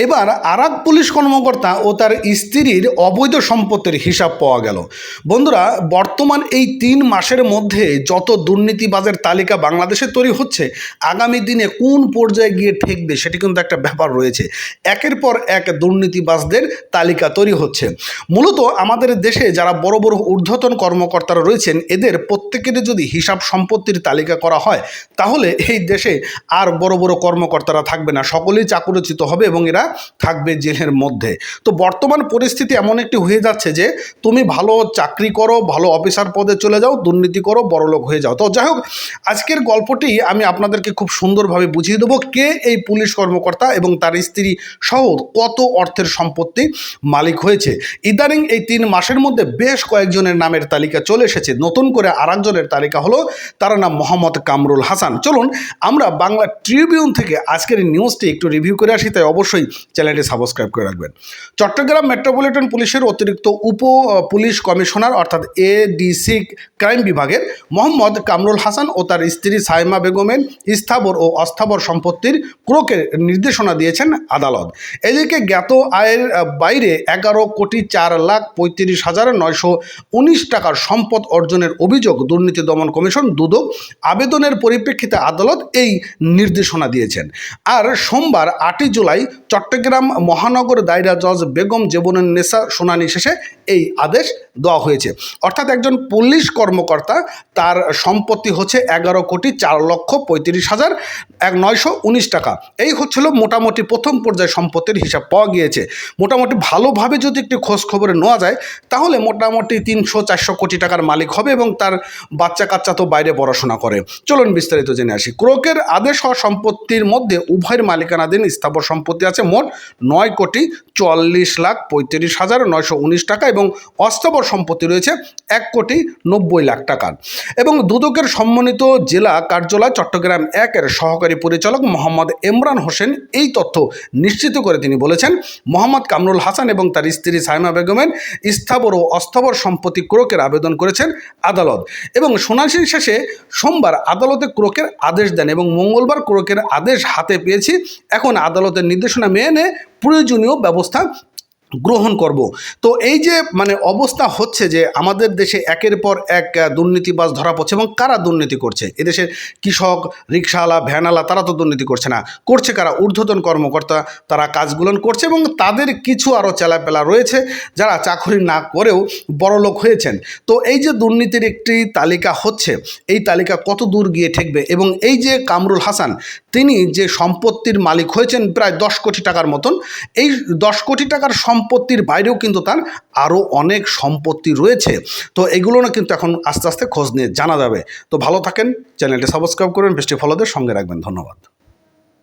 এবার আরেক পুলিশ কর্মকর্তা ও তার স্ত্রীর অবৈধ সম্পত্তির হিসাব পাওয়া গেল। বন্ধুরা, বর্তমান এই 3 মাসের মধ্যে যত দুর্নীতিবাজের তালিকা বাংলাদেশে তৈরি হচ্ছে, আগামী দিনে কোন পর্যায়ে গিয়ে ঠেকবে সেটি কিন্তু একটা ব্যাপার রয়েছে। একের পর এক দুর্নীতিবাজদের তালিকা তৈরি হচ্ছে। মূলত আমাদের দেশে যারা বড় বড় ঊর্ধ্বতন কর্মকর্তারা রয়েছেন, এদের প্রত্যেকের যদি হিসাব সম্পত্তির তালিকা করা হয়, তাহলে এই দেশে আর বড় বড় কর্মকর্তারা থাকবে না, সকলেই চাকরিচ্যুত হবে এবং এরা থাকবে জেলের মধ্যে। তো বর্তমান পরিস্থিতি এমন একটি হয়ে যাচ্ছে যে তুমি ভালো চাকরি করো, ভালো অফিসার পদে চলে যাও, দুর্নীতি করো, বড়লোক হয়ে যাও। তো যাই হোক, আজকের গল্পটি আমি আপনাদেরকে খুব সুন্দরভাবে বুঝিয়ে দেবো কে এই পুলিশ কর্মকর্তা এবং তার স্ত্রী সহ কত অর্থের সম্পত্তি মালিক হয়েছে। ইদানিং এই 3 মাসের মধ্যে বেশ কয়েকজনের নামের তালিকা চলে এসেছে। নতুন করে আরেকজনের তালিকা হলো, তার নাম মোহাম্মদ কামরুল হাসান। চলুন আমরা বাংলা ট্রিবিউন থেকে আজকের এই নিউজটি একটু রিভিউ করে আসি, তাই অবশ্যই চ্যানেলটি সাবস্ক্রাইব করে রাখবেন। চট্টগ্রাম মেট্রোপলিটন পুলিশের অতিরিক্ত উপ পুলিশ কমিশনার অর্থাৎ এডিসি ক্রাইম বিভাগের মোহাম্মদ কামরুল হাসান ও তার স্ত্রী সাইমা বেগমের স্থাবর ও অস্থাবর সম্পত্তির ক্রোকের নির্দেশনা দিয়েছেন আদালত। এদিকে জ্ঞাত আয়ের বাইরে 11,04,35,919 টাকার সম্পদ অর্জনের অভিযোগ দুর্নীতি দমন কমিশন দুদক আবেদনের পরিপ্রেক্ষিতে আদালত এই নির্দেশনা দিয়েছেন। আর সোমবার 8 জুলাই চট্টগ্রাম মহানগর দায়রা জজ বেগম জেবুন্নেসা শুনানি শেষে এই আদেশ দেওয়া হয়েছে। অর্থাৎ একজন পুলিশ কর্মকর্তা, তার সম্পত্তি হচ্ছে 11,04,35,919 টাকা। এই হচ্ছিল মোটামুটি প্রথম পর্যায়ে সম্পত্তির হিসাব পাওয়া গিয়েছে। মোটামুটি ভালোভাবে যদি একটি খোঁজ খবরে নেওয়া যায়, তাহলে মোটামুটি 300-400 কোটি টাকার মালিক হবে এবং তার বাচ্চা কাচ্চা তো বাইরে পড়াশোনা করে। চলুন বিস্তারিত জেনে আসি। ক্রোকের আদেশ হওয়া সম্পত্তির মধ্যে উভয়ের মালিকানাধীন স্থাবর সম্পত্তি আছে মোট 9,44,35,919 টাকা এবং অস্থাবর সম্পত্তি রয়েছে 1,90,00,000 টাকার। এবং দুদকের সম্মানিত জেলা কার্যালয় চট্টগ্রাম 1-এর সহকারী পরিচালক মোহাম্মদ ইমরান হোসেন এই তথ্য নিশ্চিত করে তিনি বলেছেন, মোহাম্মদ কামরুল হাসান এবং তার স্ত্রী সাইমা বেগমের স্থাবর ও অস্থাবর সম্পত্তি ক্রোকের আবেদন করেছেন আদালত। এবং শুনানি শেষে সোমবার আদালতে ক্রোকের আদেশ দেন এবং মঙ্গলবার ক্রোকের আদেশ হাতে পেয়েছি। এখন আদালতের নির্দেশনা মেনে প্রয়োজনীয় ব্যবস্থা গ্রহণ করব। তো এই যে অবস্থা হচ্ছে যে আমাদের দেশে একের পর এক দুর্নীতিবাজ ধরা পড়ছে। এবং কারা দুর্নীতি করছে? এদেশের কৃষক, রিক্সাওয়ালা, ভ্যানওয়ালা তারা তো দুর্নীতি করছে না, করছে কারা? ঊর্ধ্বতন কর্মকর্তা, তারা কাজগুলো করছে এবং তাদের কিছু আরও চেলাপেলা রয়েছে যারা চাকরি না করেও বড়লোক হয়েছেন। তো এই যে দুর্নীতির একটি তালিকা হচ্ছে, এই তালিকা কত দূর গিয়ে ঠেকবে? এবং এই যে কামরুল হাসান, তিনি যে সম্পত্তির মালিক হয়েছেন প্রায় 10 কোটি টাকার মতন, এই 10 কোটি টাকার সম্পত্তির বাইরেও কিন্তু তার আরও অনেক সম্পত্তি রয়েছে। তো এগুলো না কিন্তু এখন আস্তে আস্তে খোঁজ নিয়ে জানা যাবে। তো ভালো থাকেন, চ্যানেলটি সাবস্ক্রাইব করবেন, পেজটি ফলোদের সঙ্গে রাখবেন। ধন্যবাদ।